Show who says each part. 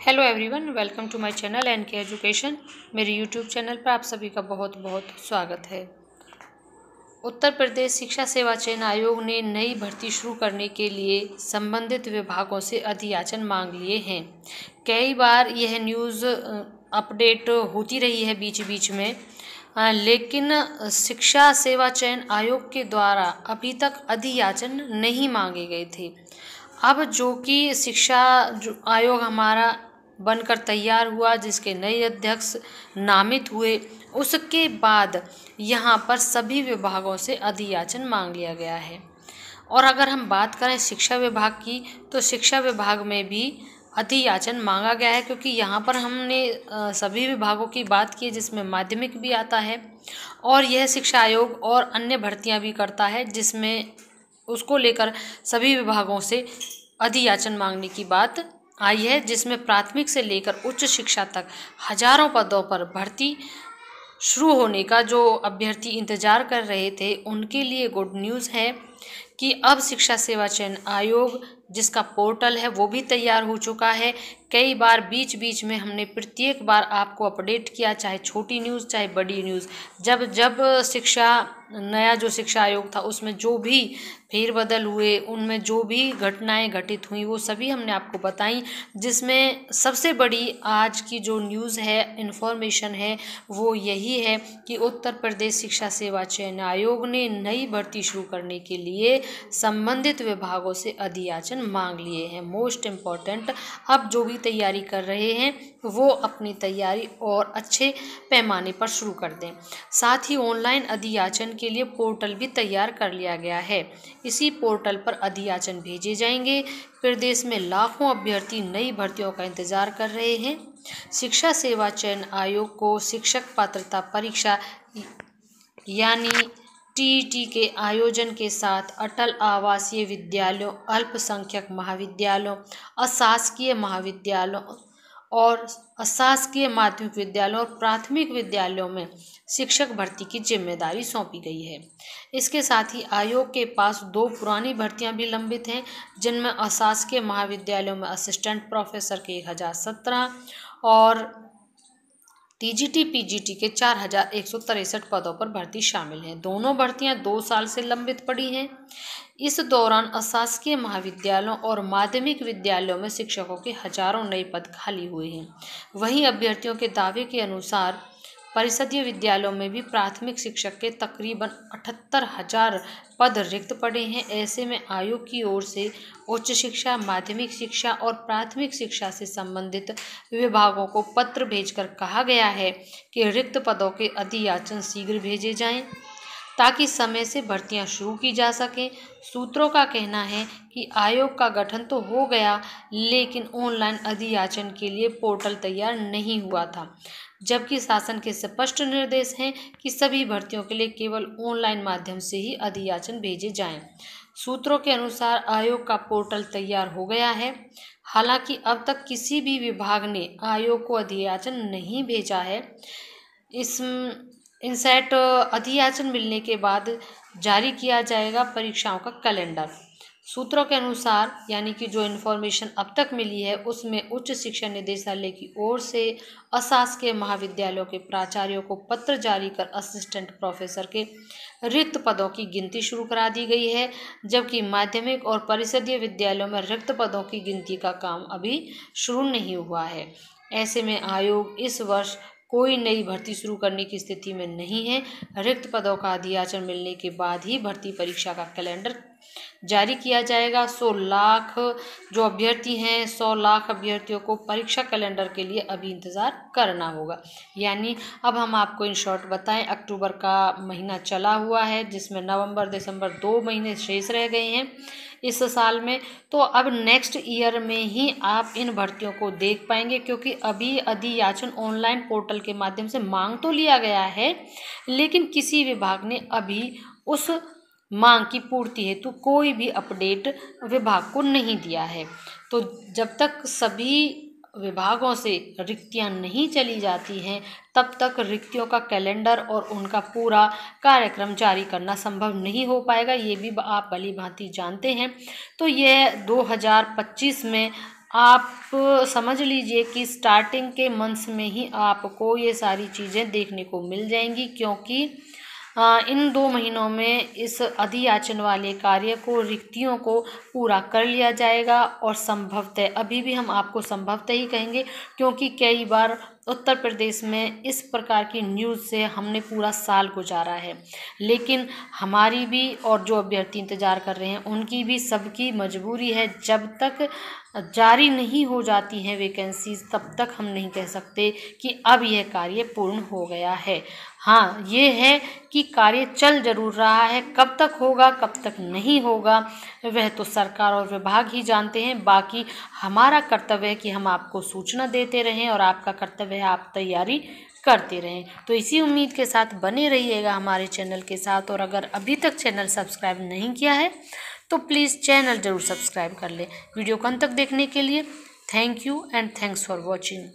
Speaker 1: Hello everyone, welcome to my channel NK education. मेरे YouTube channel पर आप सभी का बहुत बहुत स्वागत है। उत्तर प्रदेश शिक्षा सेवा चयन आयोग ने नई भर्ती शुरू करने के लिए संबंधित विभागों से अधियाचन मांग लिए हैं। कई बार यह न्यूज़ अपडेट होती रही है बीच बीच में, लेकिन शिक्षा सेवा चयन आयोग के द्वारा अभी तक अधियाचन नहीं मांगे गए थे। अब जो कि शिक्षा आयोग हमारा बनकर तैयार हुआ, जिसके नए अध्यक्ष नामित हुए, उसके बाद यहाँ पर सभी विभागों से अधियाचन मांग लिया गया है। और अगर हम बात करें शिक्षा विभाग की, तो शिक्षा विभाग में भी अधियाचन मांगा गया है, क्योंकि यहाँ पर हमने सभी विभागों की बात की जिसमें माध्यमिक भी आता है, और यह शिक्षा आयोग और अन्य भर्तियाँ भी करता है, जिसमें उसको लेकर सभी विभागों से अधियाचन मांगने की बात आई है, जिसमें प्राथमिक से लेकर उच्च शिक्षा तक हजारों पदों पर भर्ती शुरू होने का जो अभ्यर्थी इंतजार कर रहे थे, उनके लिए गुड न्यूज़ है कि अब शिक्षा सेवा चयन आयोग जिसका पोर्टल है वो भी तैयार हो चुका है। कई बार बीच बीच में हमने प्रत्येक बार आपको अपडेट किया, चाहे छोटी न्यूज़ चाहे बड़ी न्यूज़, जब नया जो शिक्षा आयोग था उसमें जो भी फेरबदल हुए, उनमें जो भी घटनाएं घटित हुई, वो सभी हमने आपको बताई। जिसमें सबसे बड़ी आज की जो न्यूज़ है, इन्फॉर्मेशन है, वो यही है कि उत्तर प्रदेश शिक्षा सेवा चयन आयोग ने नई भर्ती शुरू करने के लिए संबंधित विभागों से अधियाचन मांग लिए हैं। मोस्ट इम्पॉर्टेंट, अब जो भी तैयारी कर रहे हैं वो अपनी तैयारी और अच्छे पैमाने पर शुरू कर दें। साथ ही ऑनलाइन अधियाचन के लिए पोर्टल भी तैयार कर लिया गया है। इसी पोर्टल पर अधियाचन भेजे जाएंगे। प्रदेश में लाखों अभ्यर्थी नई भर्तियों का इंतजार कर रहे हैं। शिक्षा सेवा चयन आयोग को शिक्षक पात्रता परीक्षा यानी टीईटी के आयोजन के साथ अटल आवासीय विद्यालयों, अल्पसंख्यक महाविद्यालयों, अशासकीय महाविद्यालयों और अशासकीय माध्यमिक विद्यालयों और प्राथमिक विद्यालयों में शिक्षक भर्ती की जिम्मेदारी सौंपी गई है। इसके साथ ही आयोग के पास 2 पुरानी भर्तियां भी लंबित हैं, जिनमें अशासकीय महाविद्यालयों में असिस्टेंट प्रोफेसर के 1017 और टीजीटी पीजीटी के 4163 पदों पर भर्ती शामिल है। दोनों भर्तियां 2 साल से लंबित पड़ी हैं। इस दौरान अशासकीय महाविद्यालयों और माध्यमिक विद्यालयों में शिक्षकों के हजारों नए पद खाली हुए हैं। वहीं अभ्यर्थियों के दावे के अनुसार परिषदीय विद्यालयों में भी प्राथमिक शिक्षक के तकरीबन 78,000 पद रिक्त पड़े हैं। ऐसे में आयोग की ओर से उच्च शिक्षा, माध्यमिक शिक्षा और प्राथमिक शिक्षा से संबंधित विभागों को पत्र भेजकर कहा गया है कि रिक्त पदों के अधियाचन शीघ्र भेजे जाएं, ताकि समय से भर्तियां शुरू की जा सकें। सूत्रों का कहना है कि आयोग का गठन तो हो गया, लेकिन ऑनलाइन अधियाचन के लिए पोर्टल तैयार नहीं हुआ था, जबकि शासन के स्पष्ट निर्देश हैं कि सभी भर्तियों के लिए केवल ऑनलाइन माध्यम से ही अधियाचन भेजे जाएं। सूत्रों के अनुसार आयोग का पोर्टल तैयार हो गया है। हालांकि अब तक किसी भी विभाग ने आयोग को अधियाचन नहीं भेजा है। इनसेट अधियाचन मिलने के बाद जारी किया जाएगा परीक्षाओं का कैलेंडर। सूत्रों के अनुसार, यानी कि जो इन्फॉर्मेशन अब तक मिली है, उसमें उच्च शिक्षा निदेशालय की ओर से अशासकीय महाविद्यालयों के प्राचार्यों को पत्र जारी कर असिस्टेंट प्रोफेसर के रिक्त पदों की गिनती शुरू करा दी गई है, जबकि माध्यमिक और परिषदीय विद्यालयों में रिक्त पदों की गिनती का काम अभी शुरू नहीं हुआ है। ऐसे में आयोग इस वर्ष कोई नई भर्ती शुरू करने की स्थिति में नहीं है। रिक्त पदों का अधियाचन मिलने के बाद ही भर्ती परीक्षा का कैलेंडर जारी किया जाएगा। 100 लाख जो अभ्यर्थी हैं, 100 लाख अभ्यर्थियों को परीक्षा कैलेंडर के लिए अभी इंतज़ार करना होगा। यानी अब हम आपको इन शॉर्ट बताएं, अक्टूबर का महीना चला हुआ है, जिसमें नवंबर, दिसंबर 2 महीने शेष रह गए हैं इस साल में। तो अब नेक्स्ट ईयर में ही आप इन भर्तियों को देख पाएंगे, क्योंकि अभी अधियाचन ऑनलाइन पोर्टल के माध्यम से मांग तो लिया गया है, लेकिन किसी विभाग ने अभी उस मांग की पूर्ति हेतु कोई भी अपडेट विभाग को नहीं दिया है। तो जब तक सभी विभागों से रिक्तियां नहीं चली जाती हैं, तब तक रिक्तियों का कैलेंडर और उनका पूरा कार्यक्रम जारी करना संभव नहीं हो पाएगा। ये भी आप भली भांति जानते हैं। तो यह 2025 में आप समझ लीजिए कि स्टार्टिंग के मंथ्स में ही आपको ये सारी चीज़ें देखने को मिल जाएंगी, क्योंकि इन 2 महीनों में इस अधियाचन वाले कार्य को, रिक्तियों को पूरा कर लिया जाएगा। और संभवतः, अभी भी हम आपको संभवतः ही कहेंगे, क्योंकि कई बार उत्तर प्रदेश में इस प्रकार की न्यूज़ से हमने पूरा साल गुजारा है। लेकिन हमारी भी और जो अभ्यर्थी इंतज़ार कर रहे हैं उनकी भी, सबकी मजबूरी है, जब तक जारी नहीं हो जाती हैं वैकेंसीज तब तक हम नहीं कह सकते कि अब यह कार्य पूर्ण हो गया है। हाँ, ये है कि कार्य चल जरूर रहा है, कब तक होगा कब तक नहीं होगा वह तो सरकार और विभाग ही जानते हैं। बाकी हमारा कर्तव्य है कि हम आपको सूचना देते रहें और आपका कर्तव्य है आप तैयारी करते रहें। तो इसी उम्मीद के साथ बने रहिएगा हमारे चैनल के साथ। और अगर अभी तक चैनल सब्सक्राइब नहीं किया है तो प्लीज़ चैनल ज़रूर सब्सक्राइब कर लें। वीडियो को अंत तक देखने के लिए thank you and thanks for watching.